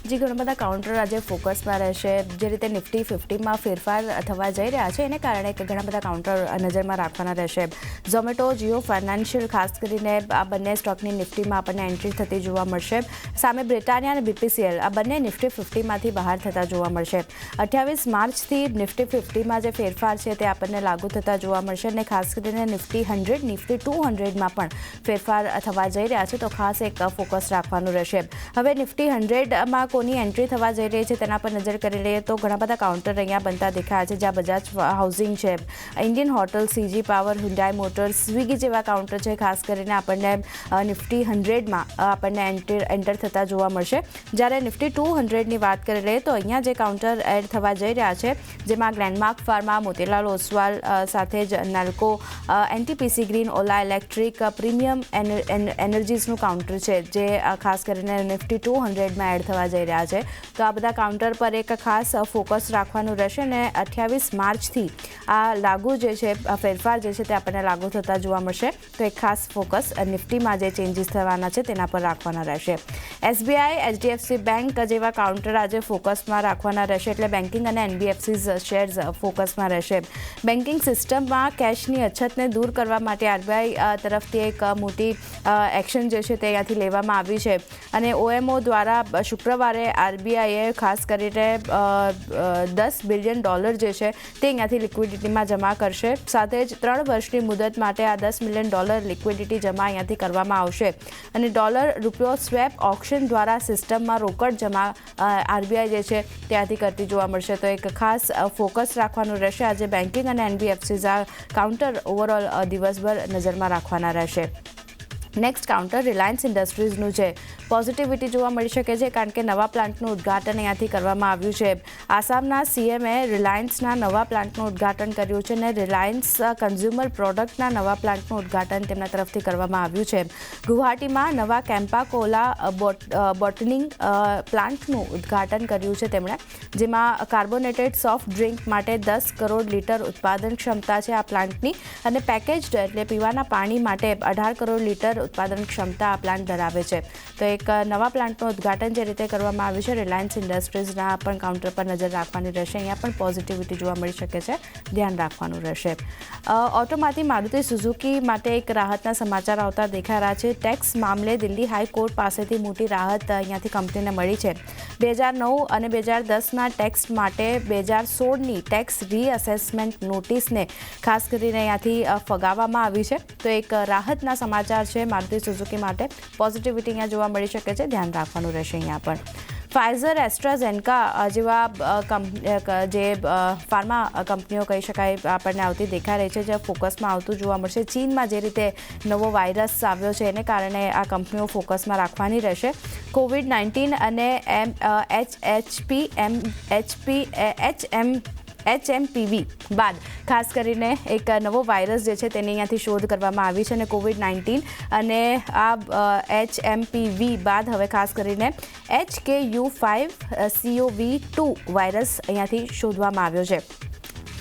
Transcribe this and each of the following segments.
જે ઘણા બધા કાઉન્ટર આજે ફોકસમાં રહેશે. જે રીતે નિફ્ટી 50માં ફેરફાર થવા જઈ રહ્યા છે એને કારણે ઘણા બધા કાઉન્ટર નજરમાં રાખવાના રહેશે. ઝોમેટો, જીઓ ફાઇનાન્શિયલ ખાસ કરીને આ બંને સ્ટોકની નિફ્ટીમાં આપણને એન્ટ્રી થતી જોવા મળશે. સામે બ્રિટાનિયા અને BPCL આ બંને નિફ્ટી 50માંથી બહાર થતા જોવા મળશે. 28 માર્ચથી નિફ્ટી 50માં જે ફેરફાર છે તે આપણને લાગુ થતા જોવા મળશે અને ખાસ કરીને નિફ્ટી 100, નિફ્ટી 200માં પણ ફેરફાર થવા જઈ રહ્યા છે તો ખાસ એક ફોકસ રાખવાનું રહેશે. હવે નિફ્ટી 100માં કોની એન્ટ્રી થવા જઈ રહી છે તેના પર નજર કરી લઈએ તો ઘણા બધા કાઉન્ટર અહીંયા બનતા દેખાયા છે. જ્યાં બજાજ હાઉસિંગ છે, Indian hotel, CG power, Hyundai motors, Swiggy જેવા કાઉન્ટર છે. ખાસ કરીને આપણને નિફ્ટી 100માં આપણને એન્ટર થતા જોવા મળશે. જ્યારે નિફ્ટી 200ની વાત કરી લઈએ તો અહીંયા જે કાઉન્ટર એડ થવા જઈ રહ્યા છે જેમાં ગ્લેનમાર્ક ફાર્મા, મોતીલાલ ઓસવાલ, સાથે જ નાલ્કો, NTPC ગ્રીન, ઓલા ઇલેક્ટ્રિક, પ્રીમિયમ એનર્જીસનું કાઉન્ટર છે જે ખાસ કરીને નિફ્ટી 200માં એડ થવા જઈ રહ્યા છે. તો આ બધા કાઉન્ટર પર એક ખાસ ફોકસ રાખવાનું રહેશે અને 28 માર્ચથી આ લાગુ જે છે ફેરફાર જે છે તે આપણને લાગુ થતા જોવા મળશે. તો એક ખાસ ફોકસ નિફ્ટીમાં જે ચેન્જીસ થવાના છે તેના પર રાખવાના રહેશે. SBI, HDFC બેંક જેવા કાઉન્ટર આજે ફોકસમાં રાખવાના રહેશે. એટલે બેન્કિંગ અને NBFCs શેર્સ ફોકસમાં રહેશે. બેન્કિંગ સિસ્ટમમાં કેશની અછતને દૂર કરવા માટે RBI તરફથી એક મોટી એક્શન જે છે તે અહીંયાથી લેવામાં આવી છે અને OMO દ્વારા શુક્રવારે RBIએ ખાસ કરીને $10 બિલિયન જે છે તે અહીંયાથી લિક્વિડિટીમાં જમા કરશે. સાથે જ 3 વર્ષની મુદત માટે આ $10 મિલિયન લિક્વિડિટી જમા અહીંયાથી કરવામાં આવશે અને ડોલર-રૂપિયો સ્વેપ ઓપ્શન દ્વારા સિસ્ટમમાં રોકડ જમા RBI જે છે ત્યાંથી કરતી જોવા મળશે. તો એક ખાસ ફોકસ રાખવાનું રહેશે. આજે બેન્કિંગ અને NBFCs આ કાઉન્ટર ઓવરઓલ દિવસભર નજરમાં રાખવાના રહેશે. નેક્સ્ટ કાઉન્ટર રિલાયન્સ ઇન્ડસ્ટ્રીઝનું છે. પોઝિટિવિટી જોવા મળી શકે છે કારણ કે નવા પ્લાન્ટનું ઉદ્ઘાટન અહીંયાથી કરવામાં આવ્યું છે. આસામના CMએ રિલાયન્સના નવા પ્લાન્ટનું ઉદ્ઘાટન કર્યું છે અને રિલાયન્સ કન્ઝ્યુમર પ્રોડક્ટના નવા પ્લાન્ટનું ઉદ્ઘાટન તેમના તરફથી કરવામાં આવ્યું છે. ગુવાહાટીમાં નવા કેમ્પા કોલા બોટલિંગ પ્લાન્ટનું ઉદ્ઘાટન કર્યું છે તેમણે, જેમાં કાર્બોનેટેડ સોફ્ટ ડ્રિંક માટે 10 કરોડ લીટર ઉત્પાદન ક્ષમતા છે આ પ્લાન્ટની અને પેકેજ્ડ એટલે પીવાના પાણી માટે 18 કરોડ લીટર ઉત્પાદન ક્ષમતા આ પ્લાન્ટ ધરાવે છે. તો એક નવા પ્લાન્ટનું ઉદ્ઘાટન જે રીતે કરવામાં આવ્યું છે રિલાયન્સ ઇન્ડસ્ટ્રીઝના પણ કાઉન્ટર પર નજર રાખવાની રહેશે. અહીંયા પણ પોઝિટિવિટી જોવા મળી શકે છે, ધ્યાન રાખવાનું રહેશે. ઓટોમાંથી મારુતિ સુઝુકી માટે એક રાહતના સમાચાર આવતા દેખાઈ રહ્યા છે. ટેક્સ મામલે દિલ્હી હાઈકોર્ટ પાસેથી મોટી રાહત અહીંયાથી કંપનીને મળી છે. 2009 અને 2010ના ટેક્સ માટે 2016ની ટેક્સ રીઅસેસમેન્ટ નોટિસને ખાસ કરીને અહીંયાથી ફગાવવામાં આવી છે. તો એક રાહતના સમાચાર છે મારુતિ સુઝુકી માટે. પોઝિટિવિટી અહીંયા જોવા મળી શકે છે, ધ્યાન રાખવાનું રહેશે. અહીંયા પણ ફાઇઝર, એસ્ટ્રાઝેનેકા જેવા જે ફાર્મા કંપનીઓ કહી શકાય આપણને આવતી દેખાઈ રહી છે જે ફોકસમાં આવતું જોવા મળશે. ચીનમાં જે રીતે નવો વાયરસ આવ્યો છે એને કારણે આ કંપનીઓ ફોકસમાં રાખવાની રહેશે. COVID-19 અને HMPV બાદ ખાસ કરીને એક નવો વાયરસ જે છે તેની અહીંયાથી શોધ કરવામાં આવી છે અને COVID-19 અને આ HMPV બાદ હવે ખાસ કરીને HKU5CoV2 વાયરસ અહીંયાથી શોધવામાં આવ્યો છે.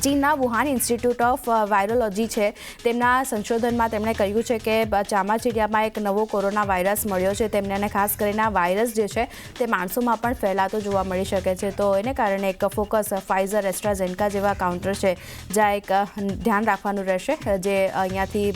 ચીનના વુહાન ઇન્સ્ટિટ્યૂટ ઓફ વાયરોલોજી છે તેમના સંશોધનમાં તેમણે કહ્યું છે કે ચામાચીડિયામાં એક નવો કોરોના વાયરસ મળ્યો છે તેમને અને ખાસ કરીને આ વાયરસ જે છે તે માણસોમાં પણ ફેલાતો જોવા મળી શકે છે. તો એને કારણે એક ફોકસ ફાઇઝર, એસ્ટ્રાઝેનેકા જેવા કાઉન્ટર છે જ્યાં એક ધ્યાન રાખવાનું રહેશે. જે અહીંયાથી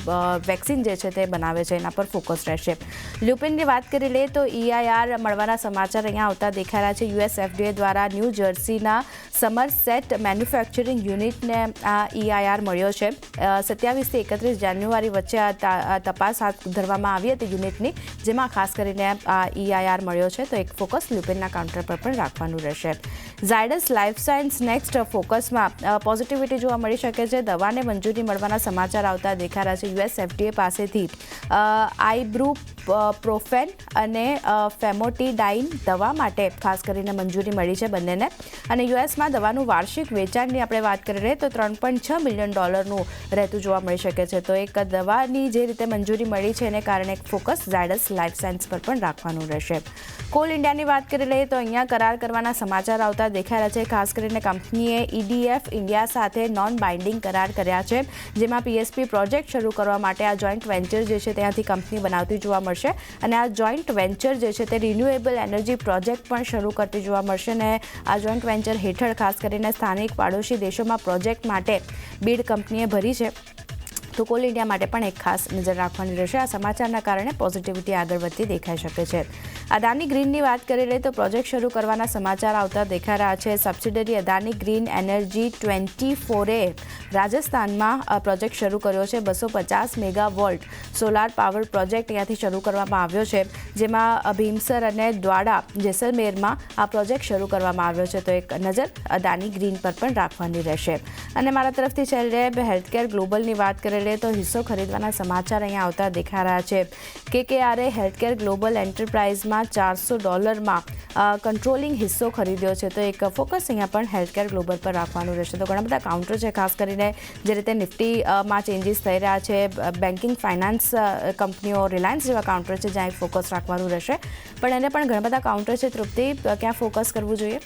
વેક્સિન જે છે તે બનાવે છે એના પર ફોકસ રહેશે. લ્યુપિનની વાત કરી લઈએ તો EIR મળવાના સમાચાર અહીંયા આવતા દેખાઈ રહ્યા છે. US FDA દ્વારા ન્યૂ જર્સીના સમરસેટ મેન્યુફેક્ચરિંગ યુનિટને આ EIR મળ્યો છે. 27 થી 31 જાન્યુઆરી વચ્ચે આ તપાસ હાથ ધરવામાં આવી હતી યુનિટની, જેમાં ખાસ કરીને આ EIR મળ્યો છે. તો એક ફોકસ લ્યુપિનના કાઉન્ટર પર પણ રાખવાનું રહેશે. ઝાયડસ લાઈફ સાયન્સ નેક્સ્ટ ફોકસમાં પોઝિટિવિટી જોવા મળી શકે છે. દવાને મંજૂરી મળવાના સમાચાર આવતા દેખાઈ રહ્યા છે. US FDA પાસેથી આઇબ્રુપ્રોફેન અને ફેમોટીડાઇન દવા માટે ખાસ કરીને મંજૂરી મળી છે બંનેને. અને USમાં દવાનું વાર્ષિક વેચાણની આપણે વાત કરી કરીએ તો $3.6 મિલિયન રહેતું જોવા મળી શકે છે. તો એક દવાની જે રીતે મંજૂરી મળી છે એને કારણે એક ફોકસ ઝાયડસ લાઈફ સાયન્સ પર પણ રાખવાનું રહેશે. કોલ ઇન્ડિયાની વાત કરી લઈએ તો અહીંયા કરાર કરવાના સમાચાર આવતા દેખાઈ રહ્યા છે. ખાસ કરીને કંપનીએ EDF ઇન્ડિયા સાથે નોન બાઇન્ડિંગ કરાર કર્યા છે, જેમાં PSP પ્રોજેક્ટ શરૂ કરવા માટે આ જોઈન્ટ વેન્ચર જે છે ત્યાંથી કંપની બનાવતી જોવા મળશે અને આ જોઈન્ટ વેન્ચર જે છે તે રિન્યુએબલ એનર્જી પ્રોજેક્ટ પણ શરૂ કરતી જોવા મળશે અને આ જોઈન્ટ વેન્ચર હેઠળ ખાસ કરીને સ્થાનિક પાડોશી દેશોમાં પ્રોજેક્ટ માટે બીડ કંપનીએ ભરી છે. તો કોલ ઇન્ડિયા માટે પણ એક ખાસ નજર રાખવાની રહેશે. આ સમાચારના કારણે પોઝિટિવિટી આગળ વધતી દેખાઈ શકે છે. અદાની ગ્રીનની વાત કરી લઈએ તો પ્રોજેક્ટ શરૂ કરવાના સમાચાર આવતા દેખાઈ રહ્યા છે. સબસિડરી અદાની ગ્રીન એનર્જી 24એ રાજસ્થાનમાં પ્રોજેક્ટ શરૂ કર્યો છે. 250 મેગાવોલ્ટ સોલાર પાવર પ્રોજેક્ટ અહીંયાથી શરૂ કરવામાં આવ્યો છે, જેમાં ભીમસર અને દ્વાડા જેસલમેરમાં આ પ્રોજેક્ટ શરૂ કરવામાં આવ્યો છે. તો એક નજર અદાની ગ્રીન પર પણ રાખવાની રહેશે. અને મારા તરફથી છેલ્લે હેલ્થકેર ગ્લોબલની વાત કરી તો હિસ્સો ખરીદવાના સમાચાર અહીંયા આવતા દેખાઈ રહ્યા છે. KKRએ હેલ્થકેર ગ્લોબલ એન્ટરપ્રાઇઝમાં $400 કંટ્રોલિંગ હિસ્સો ખરીદ્યો છે. તો એક ફોકસ અહીંયા પણ હેલ્થકેર ગ્લોબલ પર રાખવાનું રહેશે. તો ઘણા બધા કાઉન્ટર છે, ખાસ કરીને જે રીતે નિફ્ટીમાં ચેન્જીસ થઈ રહ્યા છે. બેન્કિંગ ફાઇનાન્સ કંપનીઓ રિલાયન્સ જેવા કાઉન્ટર છે જ્યાં એક ફોકસ રાખવાનું રહેશે, પણ એને પણ ઘણા બધા કાઉન્ટર છે. તૃપ્તિ, ક્યાં ફોકસ કરવું જોઈએ?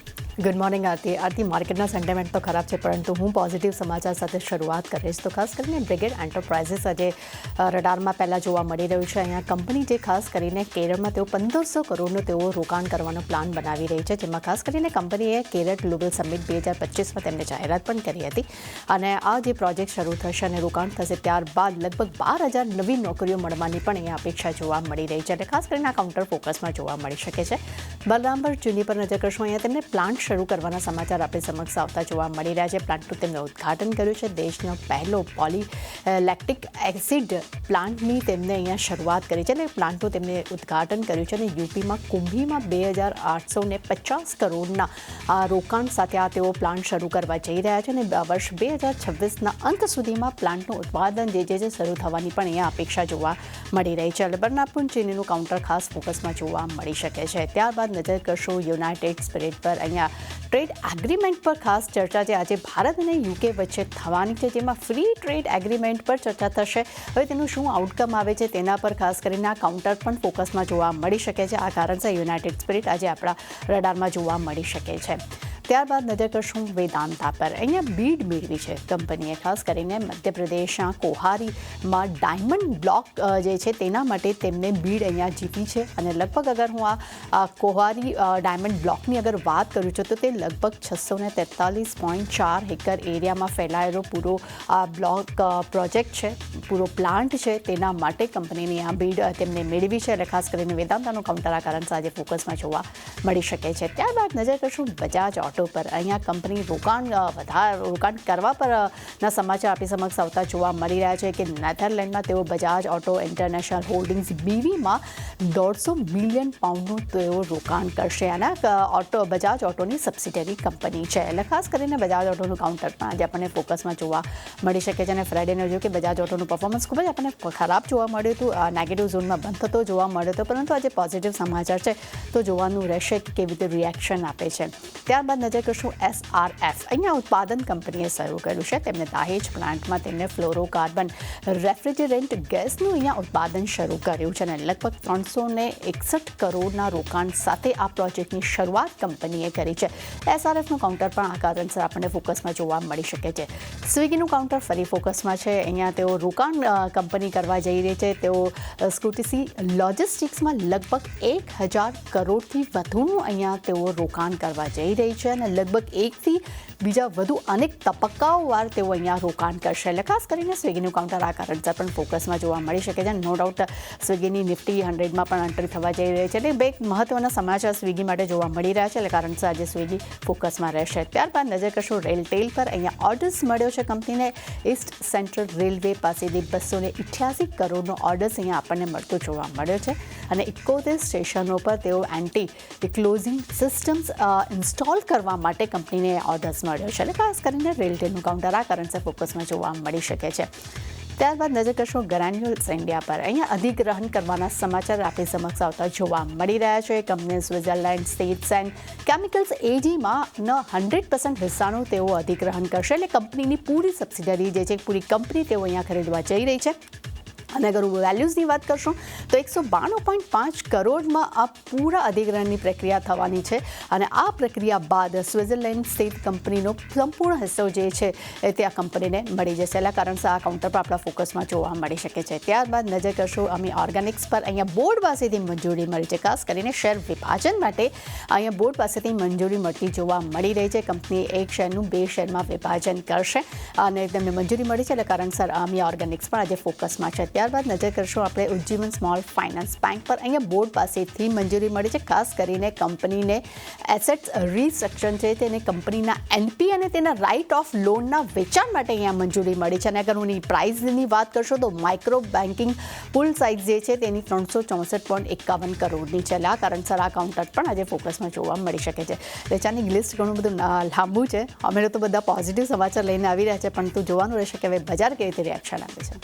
ગુડ મોર્નિંગ આરતી. માર્કેટના સેન્ટિમેન્ટ તો ખરાબ છે, પરંતુ હું પોઝિટિવ સમાચાર સાથે શરૂઆત કરીશ. તો ખાસ કરીને બ્રિગેડ એન્ટરપ્રાઇઝિસ આજે રડારમાં પહેલાં જોવા મળી રહ્યું છે. અહીંયા કંપની જે ખાસ કરીને કેરળમાં તેઓ 1500 કરોડનું તેઓ રોકાણ કરવાનો પ્લાન બનાવી રહી છે, જેમાં ખાસ કરીને કંપનીએ કેરળ ગ્લોબલ સમિટ 2025માં તેમને જાહેરાત પણ કરી હતી. અને આ જે પ્રોજેક્ટ શરૂ થશે અને રોકાણ થશે ત્યારબાદ લગભગ 12,000 નવી નોકરીઓ મળવાની પણ અહીંયા અપેક્ષા જોવા મળી રહી છે. અને ખાસ કરીને આ કાઉન્ટર ફોકસમાં જોવા મળી શકે છે. બલરામપુર ચીની પર નજર કરશું. અહીંયા તેમને પ્લાન્ટ શરૂ કરવાના સમાચાર આપણી સમક્ષ આવતા જોવા મળી રહ્યા છે. પ્લાન્ટનું તેમણે ઉદ્ઘાટન કર્યું છે. દેશનો પહેલો પોલીલેક્ટિક એસિડ પ્લાન્ટની તેમને અહીંયા શરૂઆત કરી છે અને પ્લાન્ટનું તેમને ઉદ્ઘાટન કર્યું છે. અને યુપીમાં કુંભીમાં 2,850 કરોડના રોકાણ સાથે આ તેઓ પ્લાન્ટ શરૂ કરવા જઈ રહ્યા છે અને વર્ષ 2026ના અંત સુધીમાં પ્લાન્ટનું ઉત્પાદન જે શરૂ થવાની પણ અહીંયા અપેક્ષા જોવા મળી રહી છે. બર્નાપુર ચીનીનું કાઉન્ટર ખાસ ફોકસમાં જોવા મળી શકે છે. ત્યારબાદ નજર કરશું યુનાઇટેડ સ્પિરિટ પર. અહીંયા ટ્રેડ એગ્રીમેન્ટ પર ખાસ ચર્ચા છે આજે ભારત અને UK વચ્ચે થવાની છે, જેમાં ફ્રી ટ્રેડ એગ્રીમેન્ટ પર ચર્ચા થશે. હવે તેનું શું આઉટકમ આવે છે તેના પર ખાસ કરીને આ કાઉન્ટર પણ ફોકસમાં જોવા મળી શકે છે. આ કારણસર યુનાઇટેડ સ્પિરિટ આજે આપણા રડારમાં જોવા મળી શકે છે. ત્યારબાદ નજર કરશું વેદાંતા પર. અહીંયા બીડ મેળવી છે કંપનીએ, ખાસ કરીને મધ્યપ્રદેશના કોહારીમાં ડાયમંડ બ્લોક જે છે તેના માટે તેમને બીડ અહીંયા જીતી છે. અને લગભગ અગર હું આ કોહારી ડાયમંડ બ્લોકની અગર વાત કરું છું તો તે લગભગ 643.4 એકર એરિયામાં ફેલાયેલો પૂરો આ બ્લોક પ્રોજેક્ટ છે, પૂરો પ્લાન્ટ છે. તેના માટે કંપનીની આ બીડ તેમને મેળવી છે. એટલે ખાસ કરીને વેદાંતાનું કાઉન્ટર આ કારણસર આજે ફોકસમાં જોવા મળી શકે છે. ત્યારબાદ નજર કરશું બજાજ ઓટો પર. અહીંયા કંપની રોકાણ કરવા પરના સમાચાર આપણી સમક્ષ આવતા જોવા મળી રહ્યા છે કે નેધરલેન્ડમાં તેઓ બજાજ ઓટો ઇન્ટરનેશનલ હોલ્ડિંગ્સ BVમાં £150 મિલિયન તેઓ રોકાણ કરશે. અને બજાજ ઓટોની સબસિડરી કંપની છે. એટલે ખાસ કરીને બજાજ ઓટોનું કાઉન્ટર પણ આજે આપણને ફોકસમાં જોવા મળી શકે છે. અને ફ્રાઇડેને જોયું કે બજાજ ઓટોનું પરફોર્મન્સ ખૂબ જ આપણને ખરાબ જોવા મળ્યું હતું, નેગેટિવ ઝોનમાં બંધ થતો જોવા મળ્યો હતો, પરંતુ આજે પોઝિટિવ સમાચાર છે તો જોવાનું રહેશે કે કેવી રીતે રિએક્શન આપે છે. ત્યારબાદ નજર કરશું SRF. અહીંયા ઉત્પાદન કંપનીએ શરૂ કર્યું છે. તેમને દહેજ પ્લાન્ટમાં તેમને ફ્લોરોકાર્બન રેફ્રિજરન્ટ ગેસનું અહીંયા ઉત્પાદન શરૂ કર્યું છે અને લગભગ 361 કરોડના રોકાણ સાથે આ પ્રોજેક્ટની શરૂઆત કંપનીએ કરી છે. SRFનું કાઉન્ટર પણ આ કારણસર આપણને ફોકસમાં જોવા મળી શકે છે. સ્વિગીનું કાઉન્ટર ફરી ફોકસમાં છે. અહીંયા તેઓ રોકાણ કંપની કરવા જઈ રહી છે. તેઓ સ્કૂટીસી લોજિસ્ટિક્સમાં લગભગ 1,000 કરોડથી વધુનું અહીંયા તેઓ રોકાણ કરવા જઈ રહી છે અને લગભગ એકથી બીજા વધુ અનેક તબક્કાઓવાર તેઓ અહીંયા રોકાણ કરશે. એટલે ખાસ કરીને સ્વિગીનું કાઉન્ટર આ કારણસર પણ ફોકસમાં જોવા મળી શકે છે. નો ડાઉટ સ્વિગીની નિફ્ટી 100માં પણ એન્ટ્રી થવા જઈ રહી છે. એટલે બે મહત્વના સમાચાર સ્વિગી માટે જોવા મળી રહ્યા છે. એટલે કારણસર આજે સ્વિગી ફોકસમાં રહેશે. ત્યારબાદ નજર કરશું રેલટેલ પર. અહીંયા ઓર્ડર્સ મળ્યો છે કંપનીને. ઈસ્ટ સેન્ટ્રલ રેલવે પાસેથી 288 કરોડનો ઓર્ડર્સ અહીંયા આપણને મળતો જોવા મળ્યો છે અને 71 સ્ટેશનો પર તેઓ એન્ટી ક્લોઝિંગ સિસ્ટમ્સ ઇન્સ્ટોલ કરવા માટે કંપનીને ઓર્ડર્સ મળ્યો છે. એટલે ખાસ કરીને રેલટેલનું કાઉન્ટર આ કારણસર ફોકસમાં જોવા મળી શકે છે. ત્યારબાદ નજર કરશો ગ્રેન્યુલ્સ ઇન્ડિયા પર. અહીંયા અધિગ્રહણ કરવાના સમાચાર આપણી સમક્ષ આવતા જોવા મળી રહ્યા છે. Company Switzerland states and chemicals એજીમાં 100% હિસ્સાનું તેઓ અધિગ્રહણ કરશે. એટલે કંપનીની પૂરી સબસિડરી જે છે પૂરી કંપની તેઓ અહીંયા ખરીદવા જઈ રહી છે. અને અગર વેલ્યુઝની વાત કરશું તો 192.5 કરોડમાં આ પૂરા અધિગ્રહણની પ્રક્રિયા થવાની છે. અને આ પ્રક્રિયા બાદ સ્વિટ્ઝરલેન્ડ સ્ટેટ કંપનીનો સંપૂર્ણ હિસ્સો જે છે એ તે આ કંપનીને મળી જશે. એટલે કારણસર આ કાઉન્ટર પર આપણા ફોકસમાં જોવા મળી શકે છે. ત્યારબાદ નજર કરશું અમે ઓર્ગેનિક્સ પર. અહીંયા બોર્ડ પાસેથી મંજૂરી મળી છે. ખાસ કરીને શેર વિભાજન માટે અહીંયા બોર્ડ પાસેથી મંજૂરી મળતી જોવા મળી રહી છે. કંપની એક શેરનું 2 શેરમાં વિભાજન કરશે અને તેમને મંજૂરી મળી છે. એટલે કારણસર અમે ઓર્ગેનિક્સ પણ આજે ફોકસમાં છે. ત્યારબાદ નજર કરશું આપણે ઉજ્જીવન સ્મોલ ફાઇનાન્સ બેંક પર. અહીંયા બોર્ડ પાસેથી મંજૂરી મળી છે. ખાસ કરીને કંપનીને એસેટ્સ રિસ્ટ્રક્ચર છે તેને કંપનીના એનપી અને તેના રાઇટ ઓફ લોનના વેચાણ માટે અહીંયા મંજૂરી મળી છે. અને અગર હું પ્રાઇઝની વાત કરશો તો માઇક્રો બેન્કિંગ પુલ સાઇઝ જે છે તેની 364.51 કરોડની છે. આ કારણસર આ કાઉન્ટર પણ આજે ફોકસમાં જોવા મળી શકે છે. વેચાણની લિસ્ટ ઘણું બધું લાંબુ છે. અમે તો બધા પોઝિટિવ સમાચાર લઈને આવી રહ્યા છે, પરંતુ જોવાનું રહેશે કે હવે બજાર કેવી રીતે રિએક્શન આપે છે.